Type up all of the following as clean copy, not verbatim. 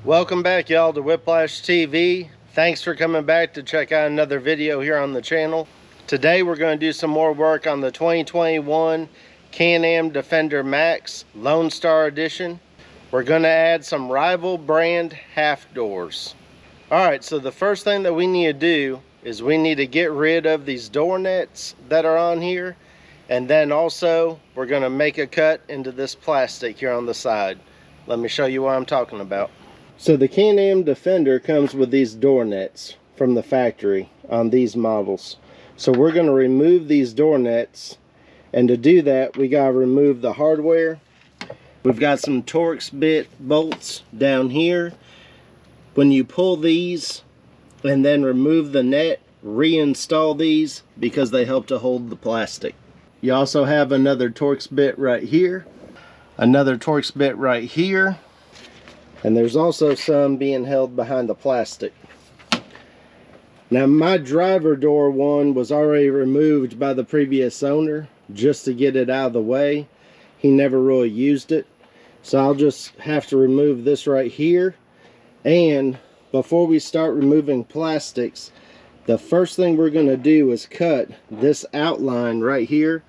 Welcome back, y'all, to Whiplash TV. Thanks for coming back to check out another video here on the channel. Today we're going to do some more work on the 2021 Can-Am Defender Max Lone Star Edition. We're going to add some rival brand half doors. Alright, so the first thing that we need to do is we need to get rid of these door nets that are on here, and then also we're going to make a cut into this plastic here on the side. Let me show you what I'm talking about. So the Can-Am Defender comes with these door nets from the factory on these models. So we're going to remove these door nets, and to do that we got to remove the hardware. We've got some Torx bit bolts down here. When you pull these and then remove the net, reinstall these because they help to hold the plastic. You also have another Torx bit right here, another Torx bit right here, and there's also some being held behind the plastic. Now my driver door one was already removed by the previous owner just to get it out of the way. He never really used it, so I'll just have to remove this right here. And before we start removing plastics, the first thing we're going to do is cut this outline right here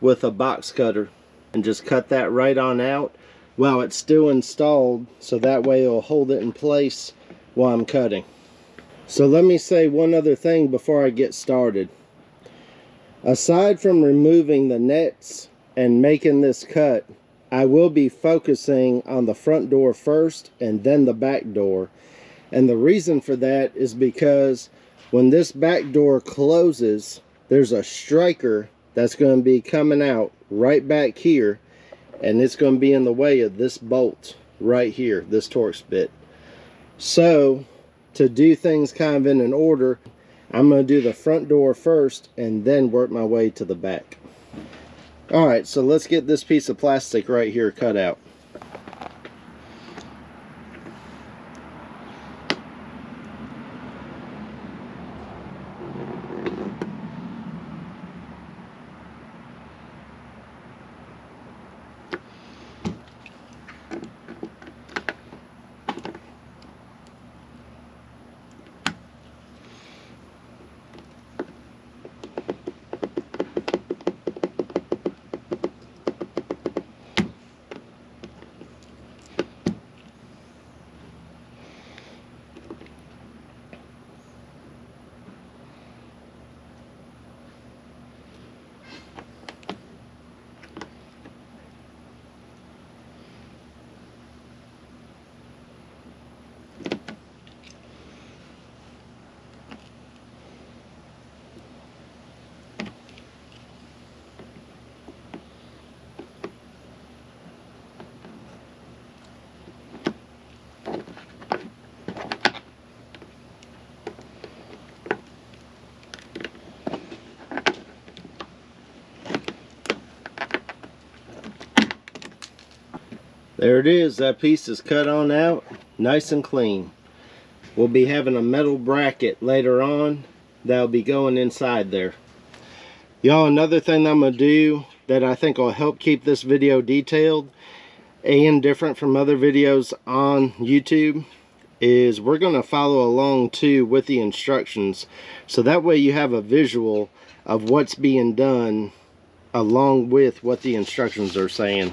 with a box cutter, and just cut that right on out while it's still installed, so that way it'll hold it in place while I'm cutting. So let me say one other thing before I get started. Aside from removing the nets and making this cut, I will be focusing on the front door first and then the back door. And the reason for that is because when this back door closes, there's a striker that's going to be coming out right back here, and it's going to be in the way of this bolt right here, this Torx bit. So to do things kind of in an order, I'm going to do the front door first and then work my way to the back. Alright, so let's get this piece of plastic right here cut out. There it is. That piece is cut on out nice and clean. We'll be having a metal bracket later on that'll be going inside there. Y'all, another thing I'm going to do that I think will help keep this video detailed and different from other videos on YouTube is we're going to follow along too with the instructions, so that way you have a visual of what's being done along with what the instructions are saying.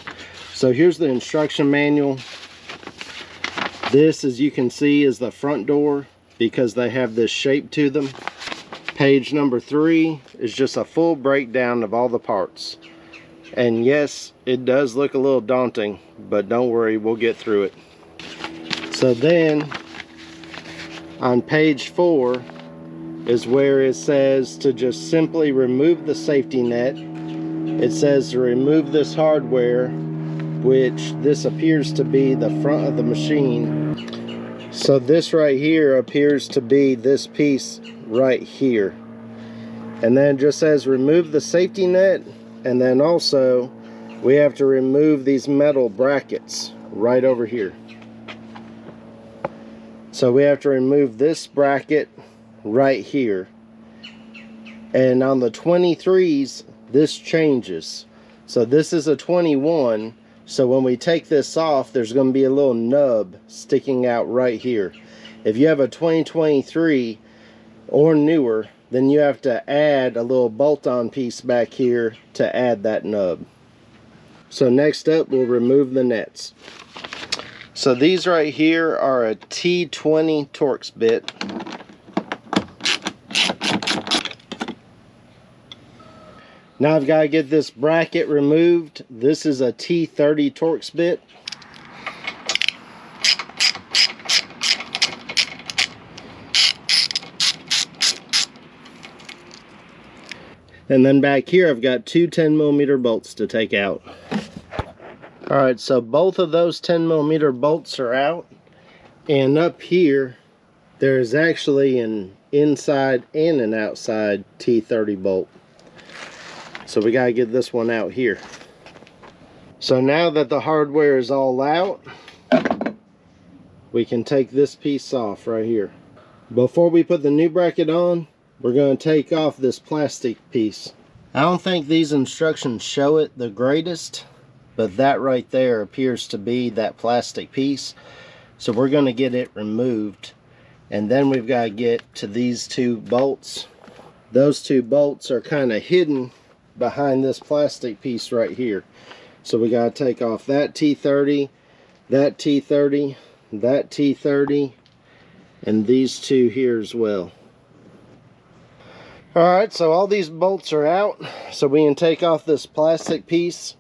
So here's the instruction manual. This, as you can see, is the front door because they have this shape to them. Page number 3 is just a full breakdown of all the parts. And yes, it does look a little daunting, but don't worry, we'll get through it. So then on page 4 is where it says to just simply remove the safety net. It says to remove this hardware, which this appears to be the front of the machine. So this right here appears to be this piece right here. And then it just says remove the safety net, and then also we have to remove these metal brackets right over here. So we have to remove this bracket right here. And on the 23s, this changes. So this is a 21, So when we take this off, there's going to be a little nub sticking out right here. If you have a 2023 or newer, then you have to add a little bolt-on piece back here to add that nub. So next up, we'll remove the nets. So these right here are a T20 Torx bit. Now I've got to get this bracket removed. This is a T30 Torx bit. And then back here I've got two 10mm bolts to take out. Alright, so both of those 10mm bolts are out. And up here there's actually an inside and an outside T30 bolt. So we gotta get this one out here. So now that the hardware is all out, we can take this piece off right here. Before we put the new bracket on, we're going to take off this plastic piece. I don't think these instructions show it the greatest, but that right there appears to be that plastic piece. So we're going to get it removed, and then we've got to get to these two bolts. Those two bolts are kind of hidden behind this plastic piece right here. So we got to take off that T30, that T30, that T30, and these two here as well. Alright, so all these bolts are out, so we can take off this plastic piece.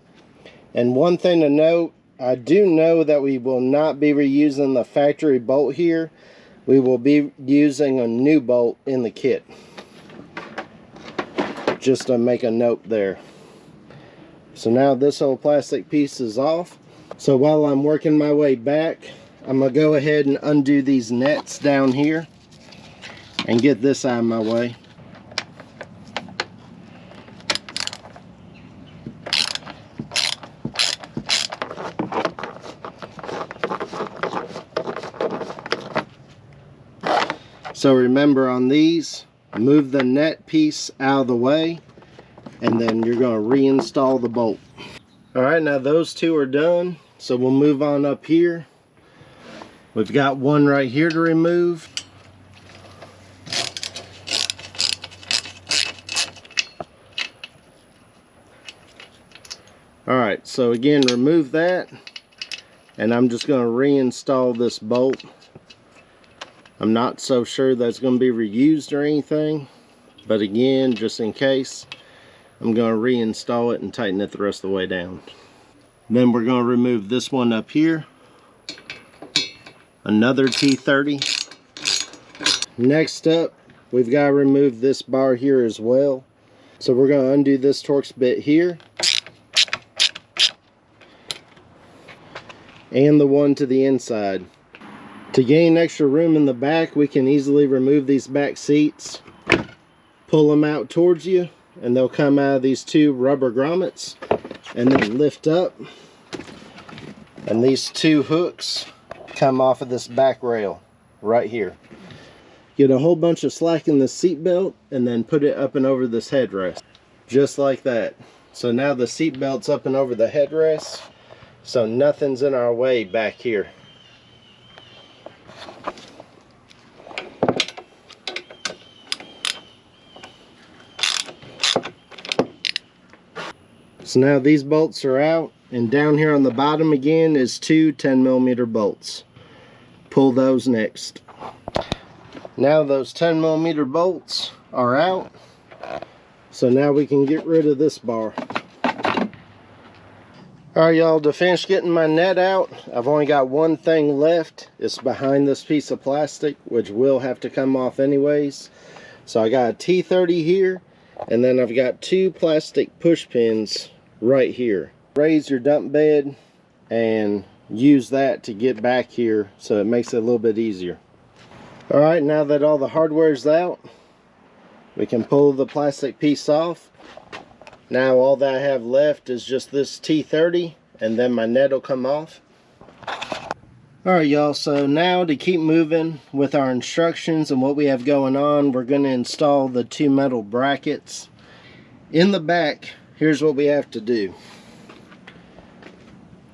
And one thing to note, I do know that we will not be reusing the factory bolt here. We will be using a new bolt in the kit. Just to make a note there. So now this whole plastic piece is off. So while I'm working my way back, I'm going to go ahead and undo these nets down here and get this out of my way. So remember, on these, move the net piece out of the way, and then you're going to reinstall the bolt. Alright, now those two are done, so we'll move on up here. We've got one right here to remove. Alright, so again, remove that, and I'm just going to reinstall this bolt. I'm not so sure that's going to be reused or anything, but again, just in case, I'm going to reinstall it and tighten it the rest of the way down. Then we're going to remove this one up here, another T30. Next up, we've got to remove this bar here as well. So we're going to undo this Torx bit here, and the one to the inside. To gain extra room in the back, we can easily remove these back seats, pull them out towards you, and they'll come out of these two rubber grommets, and then lift up, and these two hooks come off of this back rail right here. Get a whole bunch of slack in the seat belt, and then put it up and over this headrest, just like that. So now the seat belt's up and over the headrest, so nothing's in our way back here. So now these bolts are out, and down here on the bottom again is two 10mm bolts. Pull those next. Now those 10mm bolts are out, so now we can get rid of this bar. Alright y'all, to finish getting my net out, I've only got one thing left. It's behind this piece of plastic, which will have to come off anyways. So I got a T30 here, and then I've got two plastic push pins right here. Raise your dump bed and use that to get back here, so it makes it a little bit easier. Alright, now that all the hardware is out, we can pull the plastic piece off. Now all that I have left is just this T30, and then my net will come off. Alright y'all, so now to keep moving with our instructions and what we have going on, we're going to install the two metal brackets. In the back, here's what we have to do.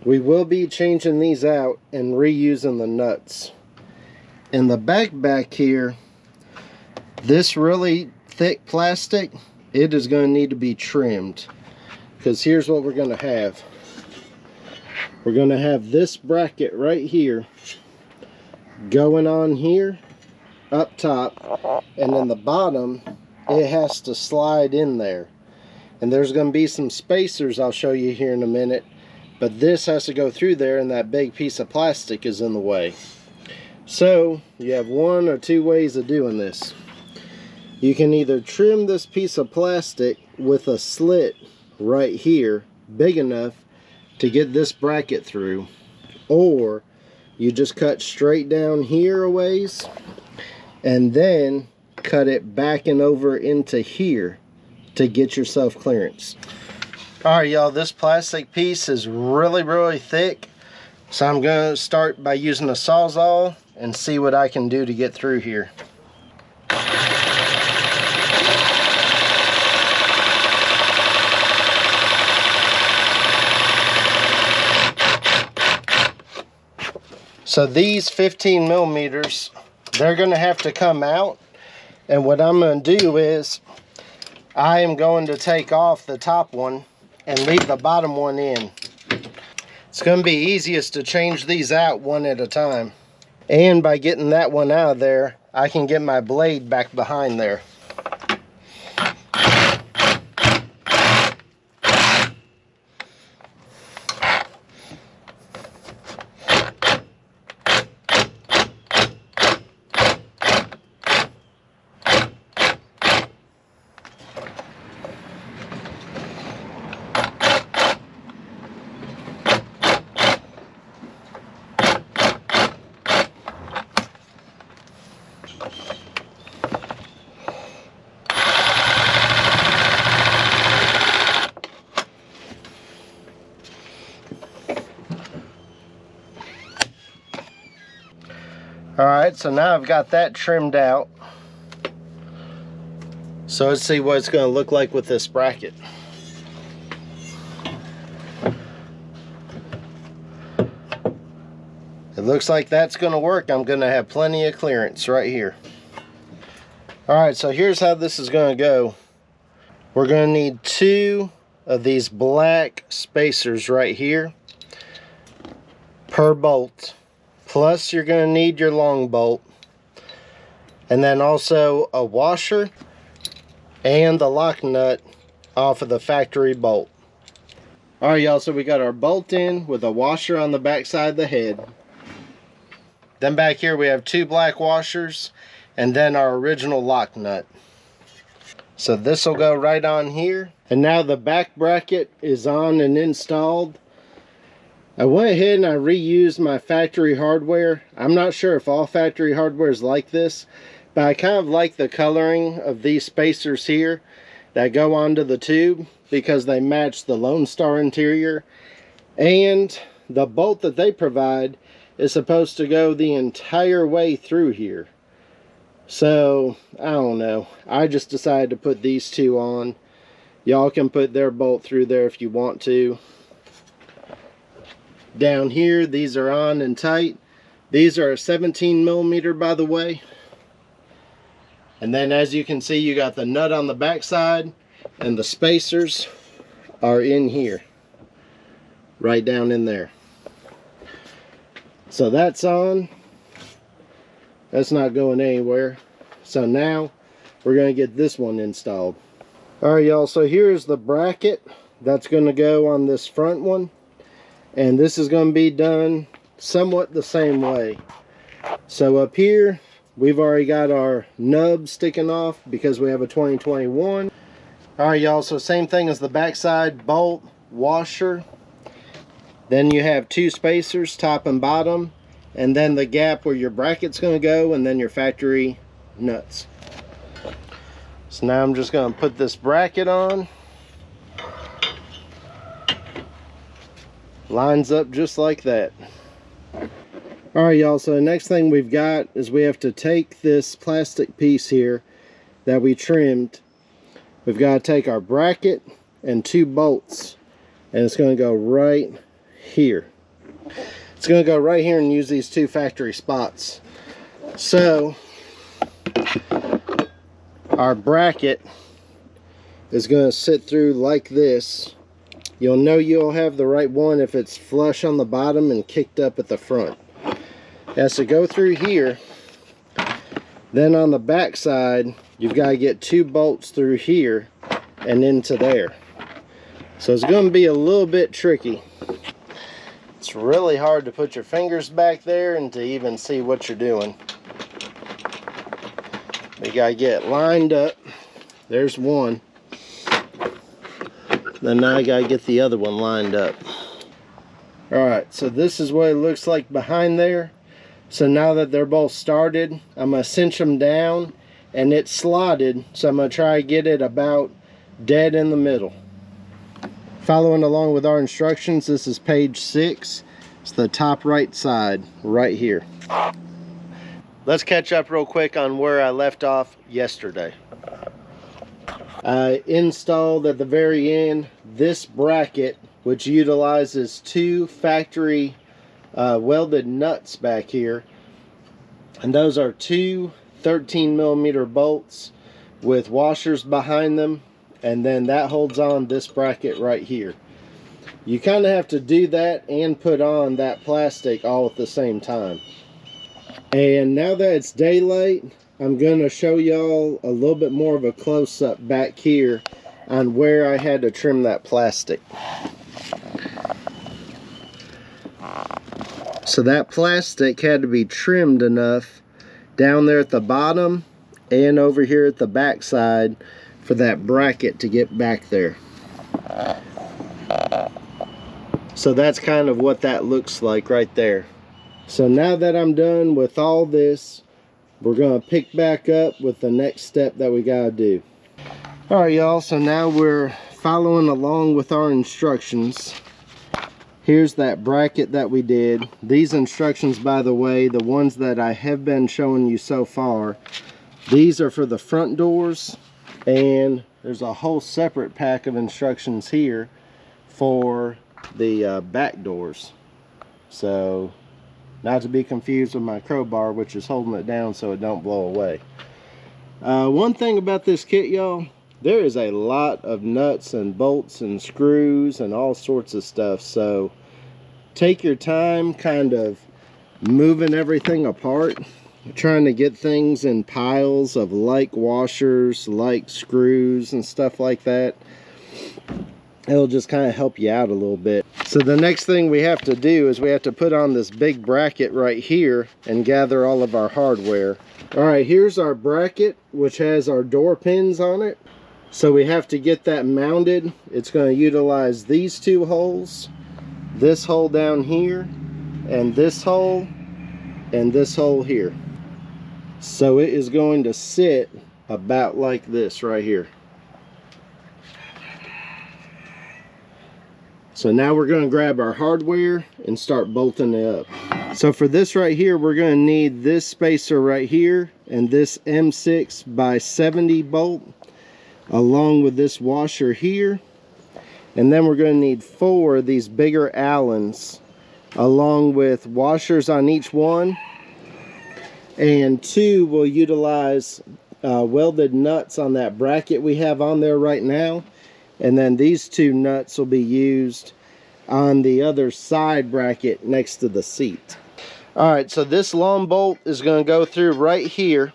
We will be changing these out and reusing the nuts. In the back here, this really thick plastic, it is going to need to be trimmed, because here's what we're going to have. We're going to have this bracket right here going on here up top, and then the bottom, it has to slide in there. And there's going to be some spacers I'll show you here in a minute, but this has to go through there, and that big piece of plastic is in the way. So you have one or two ways of doing this. You can either trim this piece of plastic with a slit right here big enough to get this bracket through, or you just cut straight down here a ways and then cut it back and over into here to get yourself clearance. Alright y'all, this plastic piece is really thick, so I'm going to start by using a Sawzall and see what I can do to get through here. So these 15 millimeters, they're going to have to come out, and what I'm going to do is I am going to take off the top one and leave the bottom one in. It's going to be easiest to change these out one at a time. And by getting that one out of there, I can get my blade back behind there. Alright, so now I've got that trimmed out. So let's see what it's going to look like with this bracket. It looks like that's going to work. I'm going to have plenty of clearance right here. Alright, so here's how this is going to go. We're going to need 2 of these black spacers right here per bolt. Plus you're going to need your long bolt, and then also a washer and the lock nut off of the factory bolt. Alright y'all, so we got our bolt in with a washer on the back side of the head. Then back here we have 2 black washers and then our original lock nut. So this will go right on here. And now the back bracket is on and installed. I went ahead and I reused my factory hardware. I'm not sure if all factory hardware is like this, but I kind of like the coloring of these spacers here that go onto the tube because they match the Lone Star interior. And the bolt that they provide is supposed to go the entire way through here. So, I don't know. I just decided to put these 2 on. Y'all can put their bolt through there if you want to. Down here, these are on and tight. These are a 17 millimeter, by the way. And then as you can see, you got the nut on the back side, and the spacers are in here, right down in there. So that's on. That's not going anywhere. So now we're going to get this one installed. Alright y'all, so here's the bracket that's going to go on this front one. And this is going to be done somewhat the same way. So up here, we've already got our nub sticking off because we have a 2021. Alright y'all, so same thing as the backside, bolt, washer. Then you have 2 spacers, top and bottom. And then the gap where your bracket's going to go, and then your factory nuts. So now I'm just going to put this bracket on. Lines up just like that. Alright y'all, so the next thing we've got is we have to take this plastic piece here that we trimmed. We've got to take our bracket and 2 bolts, and it's going to go right here. It's going to go right here and use these 2 factory spots. So our bracket is going to sit through like this. You'll know you'll have the right one if it's flush on the bottom and kicked up at the front. It has to go through here. Then on the back side, you've got to get 2 bolts through here and into there. So it's going to be a little bit tricky. It's really hard to put your fingers back there and to even see what you're doing. You got to get it lined up. There's one. Then now I gotta get the other one lined up. Alright, so this is what it looks like behind there. So now that they're both started, I'm gonna cinch them down and it's slotted, so I'm gonna try to get it about dead in the middle. Following along with our instructions, this is page 6. It's the top right side right here. Let's catch up real quick on where I left off yesterday. I installed at the very end this bracket, which utilizes 2 factory welded nuts back here, and those are 2 13mm bolts with washers behind them, and then that holds on this bracket right here. You kind of have to do that and put on that plastic all at the same time. And now that it's daylight, I'm going to show y'all a little bit more of a close-up back here on where I had to trim that plastic. So that plastic had to be trimmed enough down there at the bottom and over here at the back side for that bracket to get back there. So that's kind of what that looks like right there. So now that I'm done with all this, we're going to pick back up with the next step that we got to do. Alright y'all, so now we're following along with our instructions. Here's that bracket that we did. These instructions, by the way, the ones that I have been showing you so far, these are for the front doors, and there's a whole separate pack of instructions here for the back doors. So not to be confused with my crowbar, which is holding it down so it don't blow away. One thing about this kit, y'all, there is a lot of nuts and bolts and screws and all sorts of stuff. So take your time kind of moving everything apart, trying to get things in piles of like washers, like screws and stuff like that. It'll just kind of help you out a little bit. So the next thing we have to do is we have to put on this big bracket right here and gather all of our hardware. Alright, here's our bracket, which has our door pins on it. So we have to get that mounted. It's going to utilize these 2 holes, this hole down here, and this hole here. So it is going to sit about like this right here. So now we're going to grab our hardware and start bolting it up. So for this right here, we're going to need this spacer right here and this M6 by 70 bolt along with this washer here. And then we're going to need 4 of these bigger Allens along with washers on each one. And 2 will utilize welded nuts on that bracket we have on there right now. And then these 2 nuts will be used on the other side bracket next to the seat. Alright, so this long bolt is going to go through right here.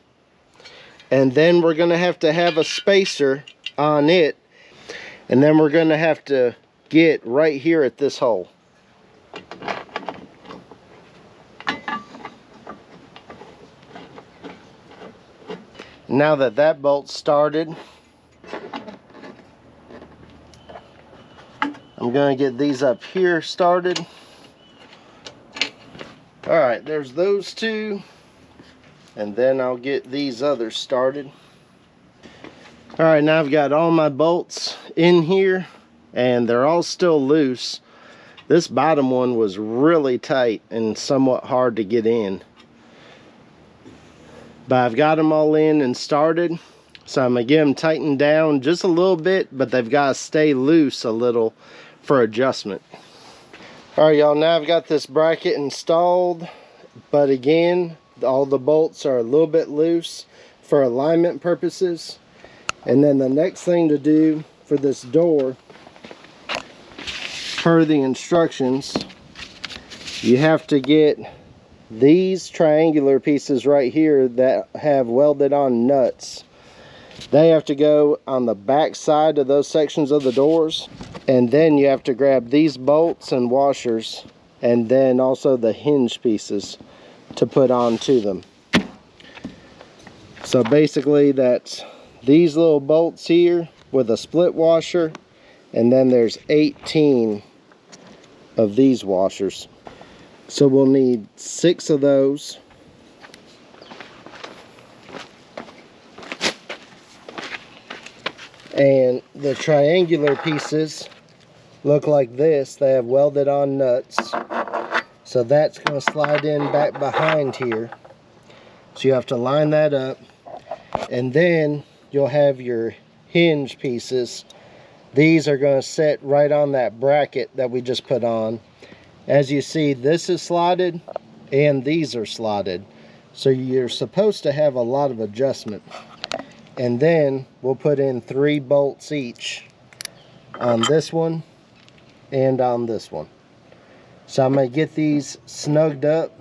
And then we're going to have a spacer on it. And then we're going to have to get right here at this hole. Now that that bolt's started, I'm going to get these up here started. Alright, there's those 2. And then I'll get these others started. Alright, now I've got all my bolts in here. And they're all still loose. This bottom one was really tight and somewhat hard to get in. But I've got them all in and started. So I'm going to get them tightened down just a little bit. But they've got to stay loose a little for adjustment. All right, y'all, now I've got this bracket installed, but again, all the bolts are a little bit loose for alignment purposes. And then the next thing to do for this door, per the instructions, you have to get these triangular pieces right here that have welded on nuts. They have to go on the back side of those sections of the doors. And then you have to grab these bolts and washers, and then also the hinge pieces to put onto them. So basically that's these little bolts here with a split washer, and then there's 18 of these washers. So we'll need 6 of those. And the triangular pieces look like this. They have welded on nuts. So that's going to slide in back behind here. So you have to line that up. And then you'll have your hinge pieces. These are going to sit right on that bracket that we just put on. As you see, this is slotted and these are slotted. So you're supposed to have a lot of adjustment. And then we'll put in 3 bolts each on this one and on this one. So I'm going to get these snugged up,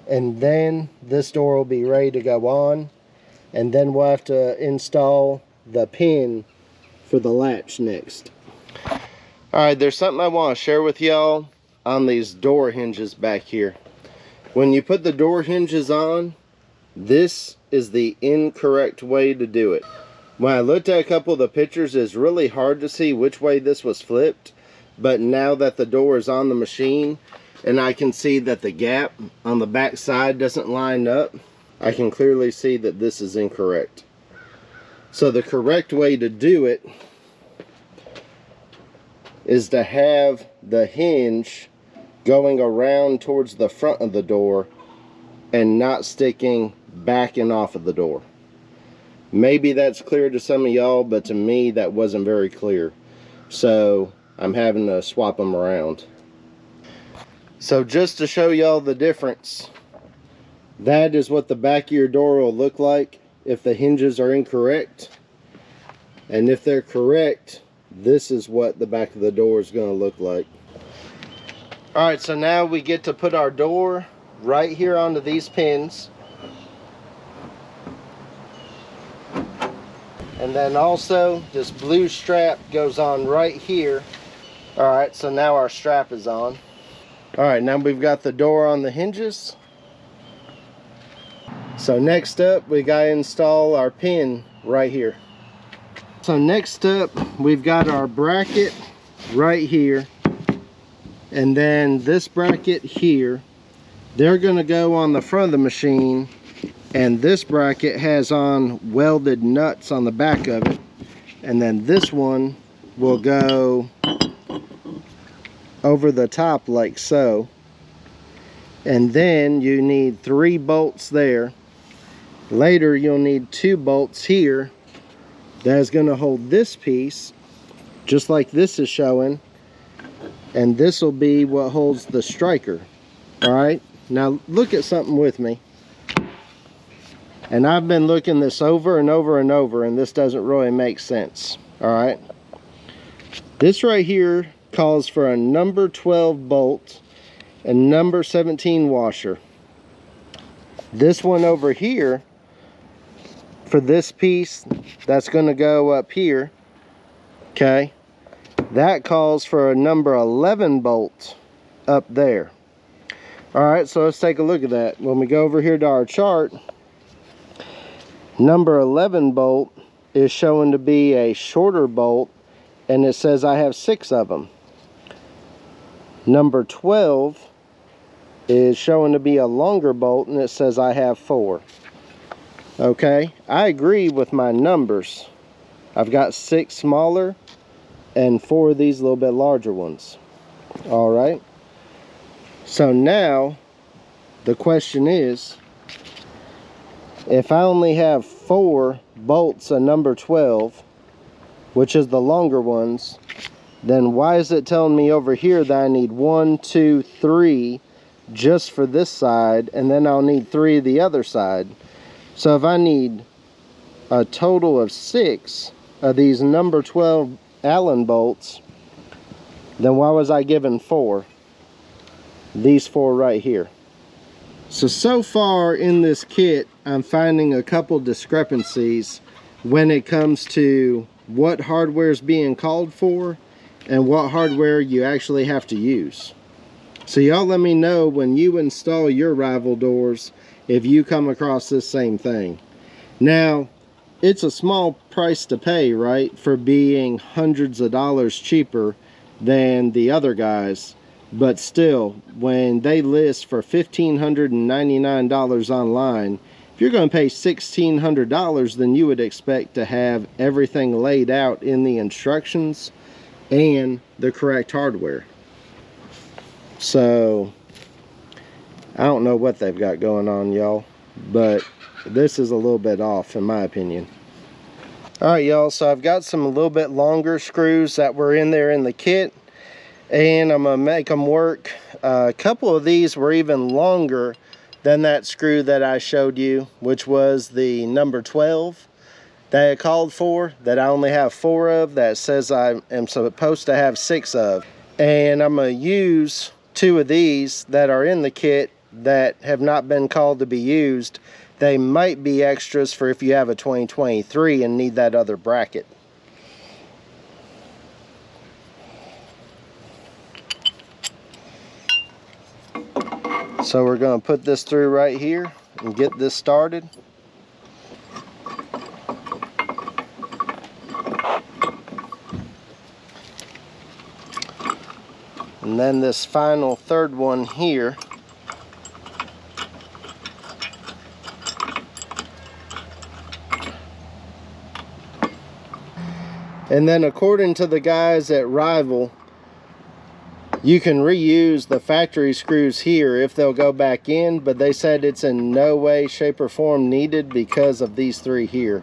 and then this door will be ready to go on, and then we'll have to install the pin for the latch next. Alright, there's something I want to share with y'all on these door hinges back here. When you put the door hinges on, this is the incorrect way to do it. When I looked at a couple of the pictures, it's really hard to see which way this was flipped. But now that the door is on the machine and I can see that the gap on the back side doesn't line up, I can clearly see that this is incorrect. So the correct way to do it is to have the hinge going around towards the front of the door and not sticking back and off of the door. Maybe that's clear to some of y'all, but to me that wasn't very clear. So I'm having to swap them around. So just to show y'all the difference, that is what the back of your door will look like if the hinges are incorrect. And if they're correct, this is what the back of the door is going to look like. Alright, so now we get to put our door right here onto these pins. And then also this blue strap goes on right here. Alright, so now our strap is on. Alright, now we've got the door on the hinges. So next up, we got to install our pin right here. So next up, we've got our bracket right here. And then this bracket here. They're going to go on the front of the machine. And this bracket has on welded nuts on the back of it. And then this one will go over the top like so. And then you need 3 bolts there. Later you'll need 2 bolts here. That is going to hold this piece just like this is showing. And this will be what holds the striker. Alright, now look at something with me. And I've been looking this over and over and over, and this doesn't really make sense. Alright. This right here calls for a number 12 bolt and number 17 washer. This one over here, for this piece, that's going to go up here. Okay. That calls for a number 11 bolt up there. Alright, so let's take a look at that. When we go over here to our chart, number 11 bolt is showing to be a shorter bolt, and it says I have 6 of them. Number 12 is showing to be a longer bolt, and it says I have 4. Okay, I agree with my numbers. I've got 6 smaller and 4 of these little bit larger ones. Alright, so now the question is, if I only have 4 bolts of number 12, which is the longer ones, then why is it telling me over here that I need 1, 2, 3 just for this side, and then I'll need 3 the other side? So if I need a total of 6 of these number 12 Allen bolts, then why was I given 4? These 4 right here. So far in this kit, I'm finding a couple discrepancies when it comes to what hardware is being called for and what hardware you actually have to use. So y'all let me know when you install your rival doors if you come across this same thing. Now, it's a small price to pay, right, for being hundreds of dollars cheaper than the other guys. But still, when they list for $1,599 online, if you're going to pay $1,600, then you would expect to have everything laid out in the instructions and the correct hardware. So, I don't know what they've got going on, y'all, but this is a little bit off in my opinion. Alright, y'all, so I've got some a little bit longer screws that were in there in the kit, and I'm going to make them work. A couple of these were even longer than that screw that I showed you, which was the number 12 that I called for, that I only have 4 of, that says I am supposed to have 6 of. And I'm going to use 2 of these that are in the kit that have not been called to be used. They might be extras for if you have a 2023 and need that other bracket. So we're going to put this through right here and get this started. And then this final third one here, and then according to the guys at Rival, you can reuse the factory screws here if they'll go back in, but they said it's in no way, shape, or form needed because of these 3 here.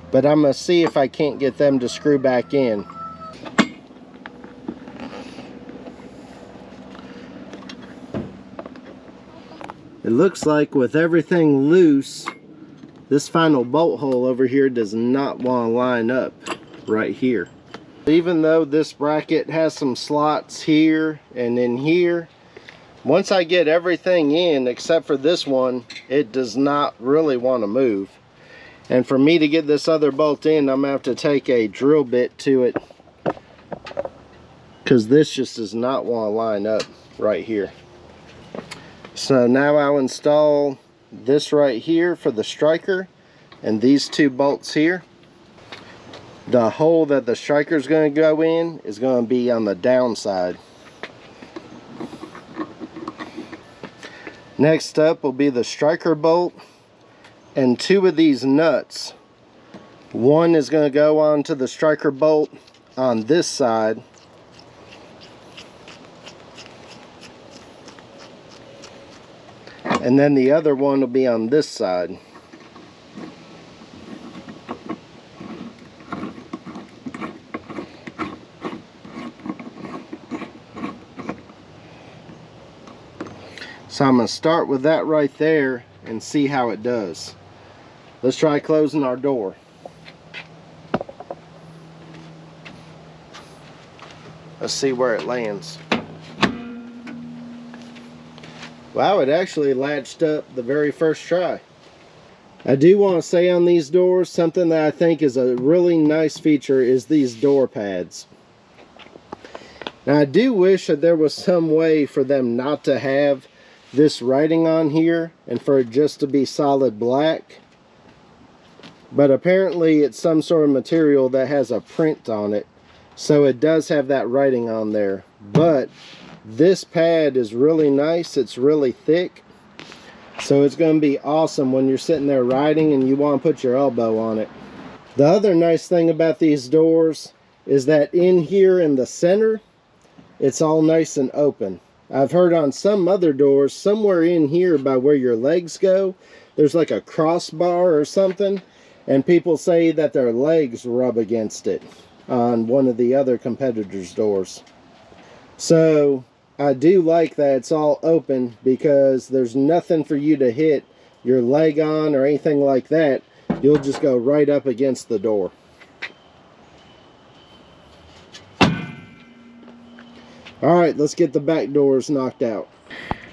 But I'm going to see if I can't get them to screw back in. It looks like with everything loose, this final bolt hole over here does not want to line up right here. Even though this bracket has some slots here and in here, once I get everything in except for this one, it does not really want to move. And for me to get this other bolt in, I'm going to have to take a drill bit to it, because this just does not want to line up right here. So now I'll install this right here for the striker and these 2 bolts here. The hole that the striker is going to go in is going to be on the downside. Next up will be the striker bolt and 2 of these nuts. One is going to go onto the striker bolt on this side, and then the other one will be on this side. So I'm going to start with that right there and see how it does. Let's try closing our door. Let's see where it lands. Wow, it actually latched up the very first try. I do want to say on these doors, something that I think is a really nice feature is these door pads. Now I do wish that there was some way for them not to have this writing on here and for it just to be solid black, but apparently it's some sort of material that has a print on it, so it does have that writing on there. But this pad is really nice, it's really thick, so it's going to be awesome when you're sitting there writing and you want to put your elbow on it. The other nice thing about these doors is that in here in the center, it's all nice and open. I've heard on some other doors, somewhere in here by where your legs go, there's like a crossbar or something, and people say that their legs rub against it. on one of the other competitors' doors. So I do like that it's all open, because there's nothing for you to hit your leg on or anything like that. You'll just go right up against the door. Alright, let's get the back doors knocked out.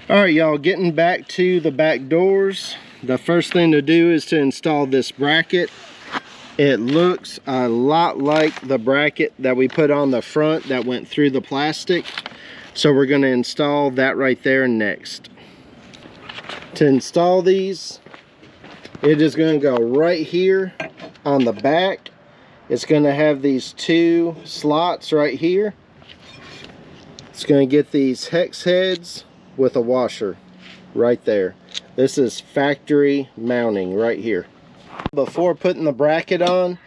Alright y'all, getting back to the back doors, the first thing to do is to install this bracket. It looks a lot like the bracket that we put on the front that went through the plastic. So we're going to install that right there next. To install these, it is going to go right here on the back. It's going to have these two slots right here. It's going to get these hex heads with a washer right there. This is factory mounting right here. Before putting the bracket on,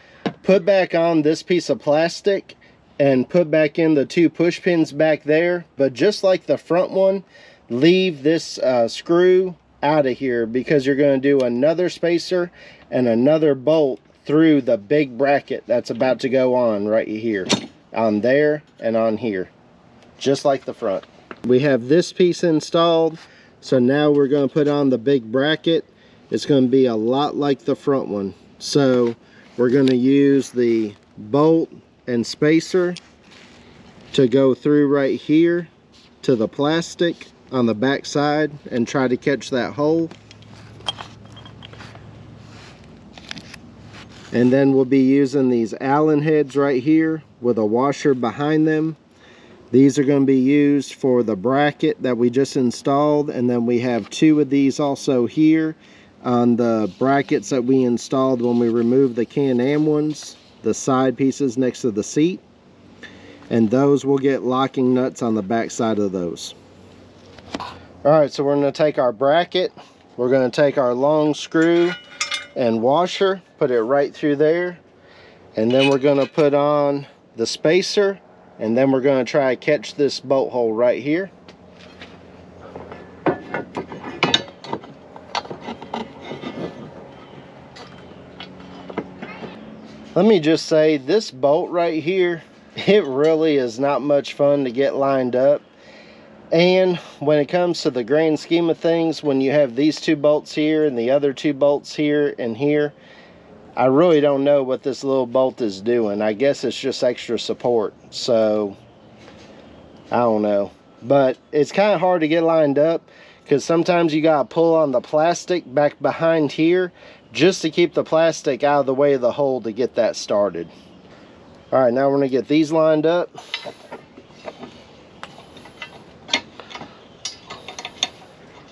put back on this piece of plastic and put back in the two push pins back there. But just like the front one, leave this screw out of here, because you're going to do another spacer and another bolt through the big bracket that's about to go on right here, on there and on here, just like the front. We have this piece installed, so now we're going to put on the big bracket. It's going to be a lot like the front one. So we're going to use the bolt and spacer to go through right here to the plastic on the back side and try to catch that hole. And then we'll be using these Allen heads right here with a washer behind them. These are going to be used for the bracket that we just installed, and then we have two of these also here on the brackets that we installed when we removed the Can-Am ones, the side pieces next to the seat. And those will get locking nuts on the back side of those. Alright, so we're going to take our bracket, we're going to take our long screw and washer, put it right through there, and then we're going to put on the spacer, and then we're going to try to catch this bolt hole right here. Let me just say, this bolt right here, it really is not much fun to get lined up. And when it comes to the grand scheme of things, when you have these two bolts here and the other two bolts here and here, I really don't know what this little bolt is doing. I guess it's just extra support. So, I don't know. But it's kind of hard to get lined up, because sometimes you got to pull on the plastic back behind here just to keep the plastic out of the way of the hole to get that started. Alright, now we're going to get these lined up.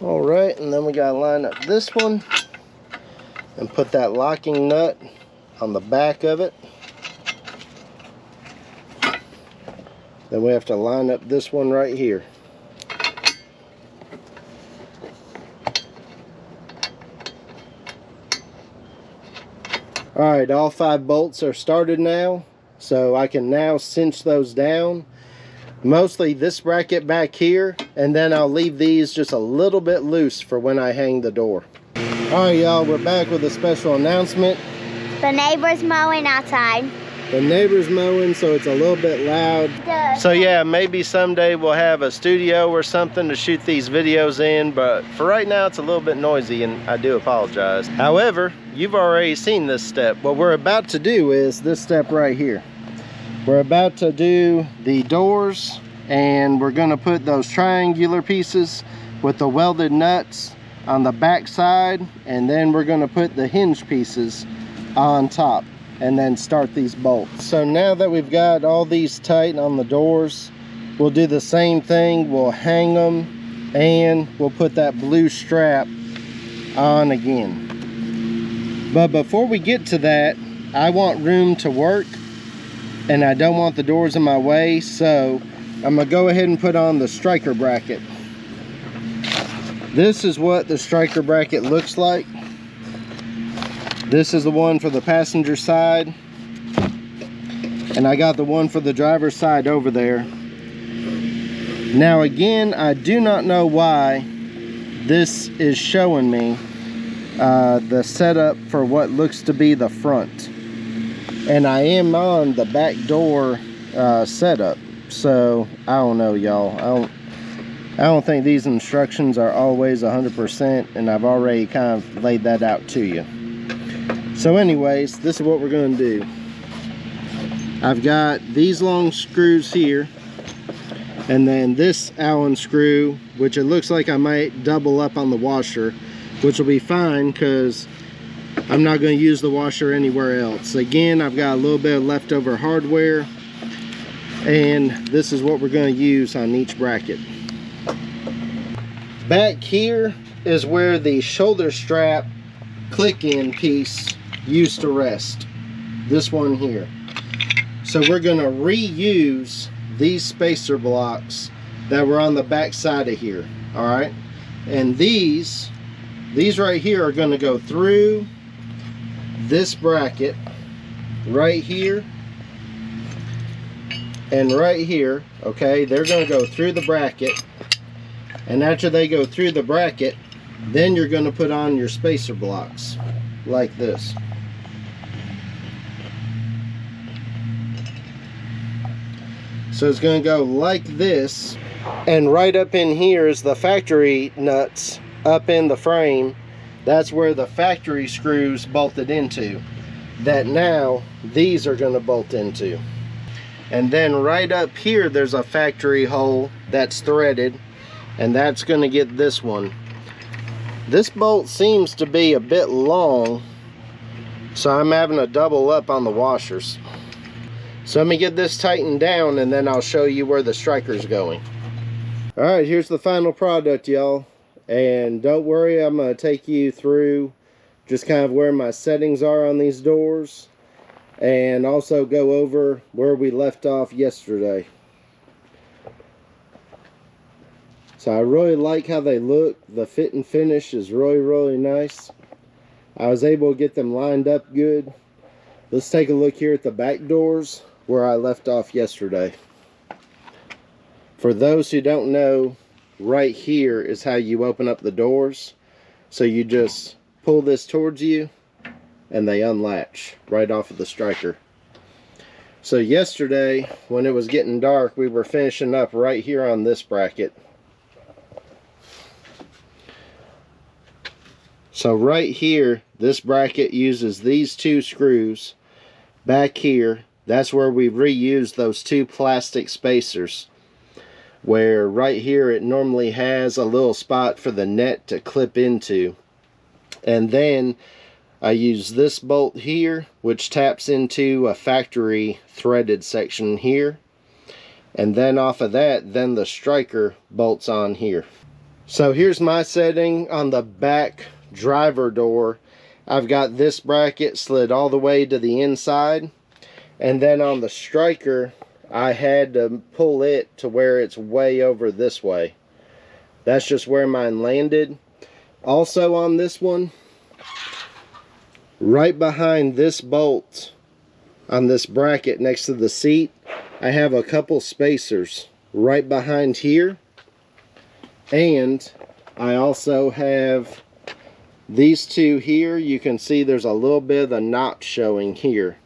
Alright, and then we got to line up this one and put that locking nut on the back of it. Then we have to line up this one right here. Alright, all 5 bolts are started now, so I can now cinch those down. Mostly this bracket back here, and then I'll leave these just a little bit loose for when I hang the door. Alright y'all, we're back with a special announcement. The neighbor's mowing outside. The neighbor's mowing, so it's a little bit loud. So yeah, maybe someday we'll have a studio or something to shoot these videos in, but for right now it's a little bit noisy, and I do apologize. However, you've already seen this step. What we're about to do is this step right here. We're about to do the doors, and we're going to put those triangular pieces with the welded nuts on the back side, and then we're going to put the hinge pieces on top and then start these bolts. So now that we've got all these tight on the doors, we'll do the same thing. We'll hang them, and we'll put that blue strap on again. But before we get to that, I want room to work, and I don't want the doors in my way, so I'm gonna go ahead and put on the striker bracket. This is what the striker bracket looks like. This is the one for the passenger side, and I got the one for the driver's side over there. Now again, I do not know why this is showing me the setup for what looks to be the front. And I am on the back door setup, so I don't know, y'all. I don't think these instructions are always 100%, and I've already kind of laid that out to you. So anyways, this is what we're going to do. I've got these long screws here, and then this Allen screw, which it looks like I might double up on the washer, which will be fine because I'm not going to use the washer anywhere else. Again, I've got a little bit of leftover hardware, and this is what we're going to use on each bracket. Back here is where the shoulder strap click-in piece used to rest. This one here. So we're going to reuse these spacer blocks that were on the back side of here. Alright? And these right here are going to go through this bracket right here and right here. Okay, they're going to go through the bracket, and after they go through the bracket, then you're going to put on your spacer blocks like this. So it's going to go like this, and right up in here is the factory nuts up in the frame. That's where the factory screws bolted into, that now these are going to bolt into. And then right up here there's a factory hole that's threaded, and that's going to get this one. This bolt seems to be a bit long, so I'm having to double up on the washers. So let me get this tightened down, and then I'll show you where the striker's going. Alright, here's the final product, y'all. And don't worry, I'm going to take you through just kind of where my settings are on these doors, and also go over where we left off yesterday. So I really like how they look. The fit and finish is really nice. I was able to get them lined up good. Let's take a look here at the back doors where I left off yesterday. For those who don't know, right here is how you open up the doors. So you just pull this towards you and they unlatch right off of the striker. So yesterday, when it was getting dark, we were finishing up right here on this bracket. So right here, this bracket uses these two screws. Back here, that's where we reused those two plastic spacers, where right here it normally has a little spot for the net to clip into. And then I use this bolt here, which taps into a factory threaded section here, and then off of that, then the striker bolts on here. So here's my setting on the back driver door. I've got this bracket slid all the way to the inside, and then on the striker I had to pull it to where it's way over this way. That's just where mine landed. Also on this one, right behind this bolt on this bracket next to the seat, I have a couple spacers right behind here, and I also have these two here. You can see there's a little bit of a knot showing here.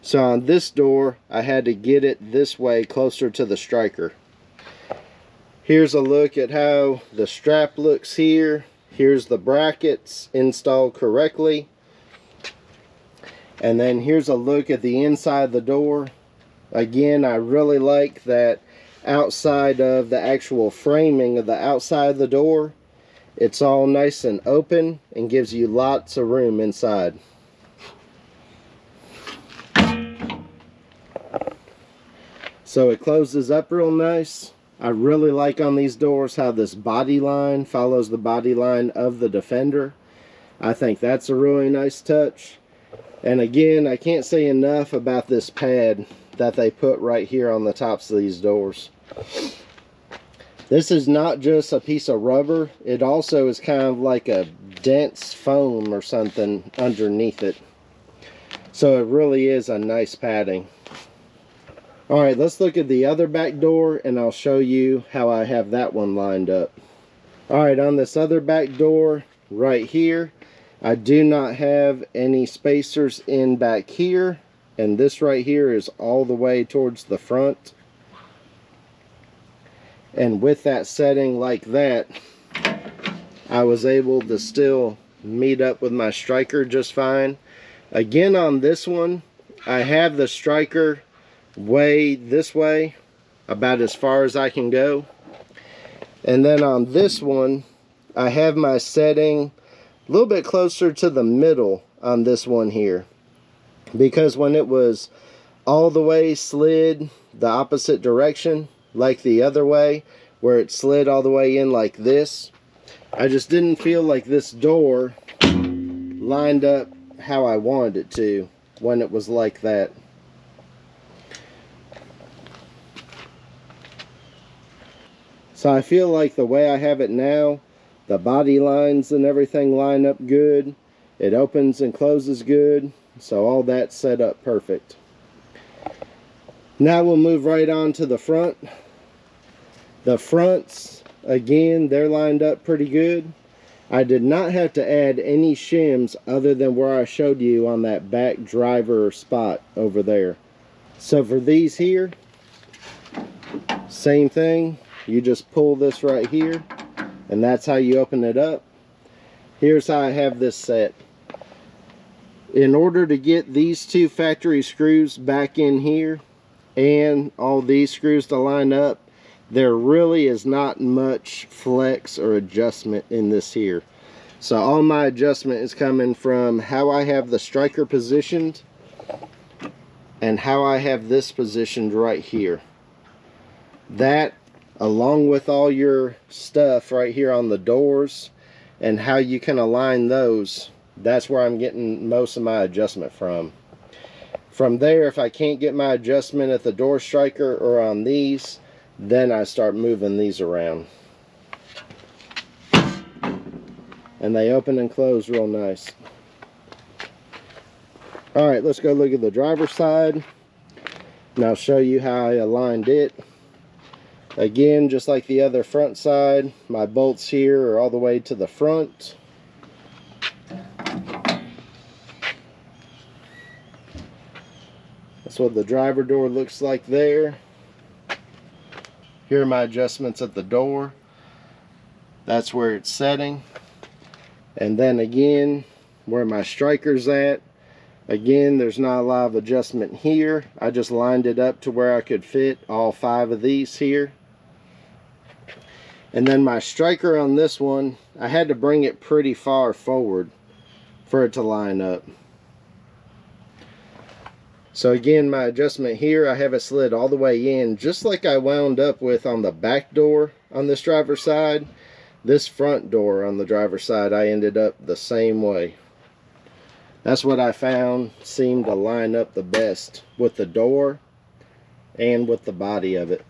So on this door, I had to get it this way closer to the striker. Here's a look at how the strap looks here. Here's the brackets installed correctly. And then here's a look at the inside of the door. Again, I really like that outside of the actual framing of the outside of the door, it's all nice and open and gives you lots of room inside. So it closes up real nice. I really like on these doors how this body line follows the body line of the Defender. I think that's a really nice touch. And again, I can't say enough about this pad that they put right here on the tops of these doors. This is not just a piece of rubber, it also is kind of like a dense foam or something underneath it. So it really is a nice padding. Alright, let's look at the other back door and I'll show you how I have that one lined up. Alright, on this other back door right here, I do not have any spacers in back here and this right here is all the way towards the front. And with that setting like that, I was able to still meet up with my striker just fine. Again, on this one, I have the striker way this way, about as far as I can go. And then on this one, I have my setting a little bit closer to the middle on this one here. Because when it was all the way slid the opposite direction, like the other way, where it slid all the way in like this, I just didn't feel like this door lined up how I wanted it to when it was like that. So I feel like the way I have it now, the body lines and everything line up good. It opens and closes good. So all that's set up perfect. Now we'll move right on to the front. The fronts, again, they're lined up pretty good. I did not have to add any shims other than where I showed you on that back driver spot over there. So for these here, same thing. You just pull this right here, and that's how you open it up. Here's how I have this set. In order to get these two factory screws back in here and all these screws to line up, there really is not much flex or adjustment in this here. So all my adjustment is coming from how I have the striker positioned and how I have this positioned right here. That, along with all your stuff right here on the doors and how you can align those, that's where I'm getting most of my adjustment from. From there, if I can't get my adjustment at the door striker or on these, then I start moving these around. And they open and close real nice. Alright, let's go look at the driver's side. And I'll show you how I aligned it. Again, just like the other front side, my bolts here are all the way to the front. That's what the driver door looks like there. Here are my adjustments at the door. That's where it's setting. And then again, where my striker's at, again, there's not a lot of adjustment here. I just lined it up to where I could fit all 5 of these here. And then my striker on this one, I had to bring it pretty far forward for it to line up. So again, my adjustment here, I have it slid all the way in, just like I wound up with on the back door on this driver's side. This front door on the driver's side, I ended up the same way. That's what I found seemed to line up the best with the door and with the body of it.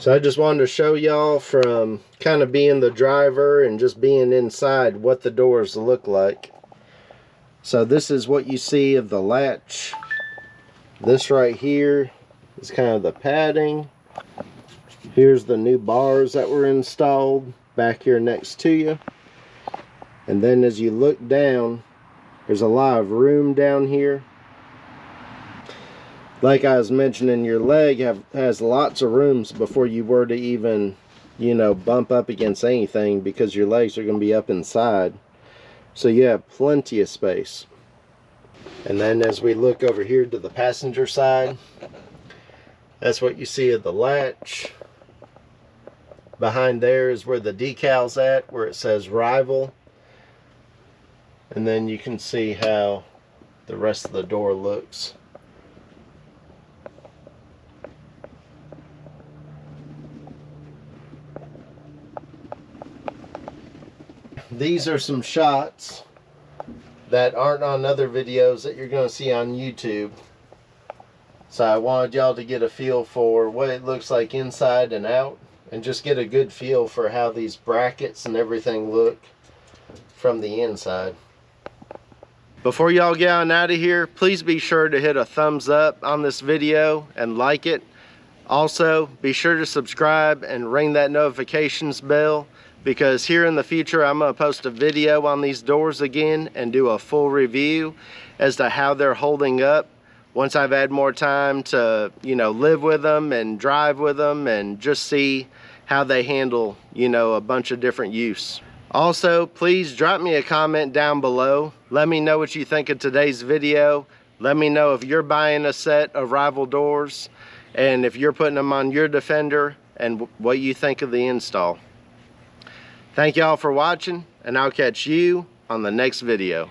So I just wanted to show y'all from kind of being the driver and just being inside what the doors look like. So this is what you see of the latch. This right here is kind of the padding. Here's the new bars that were installed back here next to you. And then as you look down, there's a lot of room down here. Like I was mentioning, your leg has lots of rooms before you were to even, you know, bump up against anything, because your legs are going to be up inside. So you have plenty of space. And then as we look over here to the passenger side, that's what you see of the latch. Behind there is where the decal's at, where it says Rival. And then you can see how the rest of the door looks. these are some shots that aren't on other videos that you're going to see on YouTube. So I wanted y'all to get a feel for what it looks like inside and out, and just get a good feel for how these brackets and everything look from the inside. Before y'all get on out of here, please be sure to hit a thumbs up on this video and like it. Also, be sure to subscribe and ring that notifications bell, because here in the future I'm going to post a video on these doors again and do a full review as to how they're holding up once I've had more time to, live with them and drive with them and just see how they handle, a bunch of different use. Also, please drop me a comment down below. Let me know what you think of today's video. Let me know if you're buying a set of Rival doors and if you're putting them on your Defender and what you think of the install. Thank y'all for watching, and I'll catch you on the next video.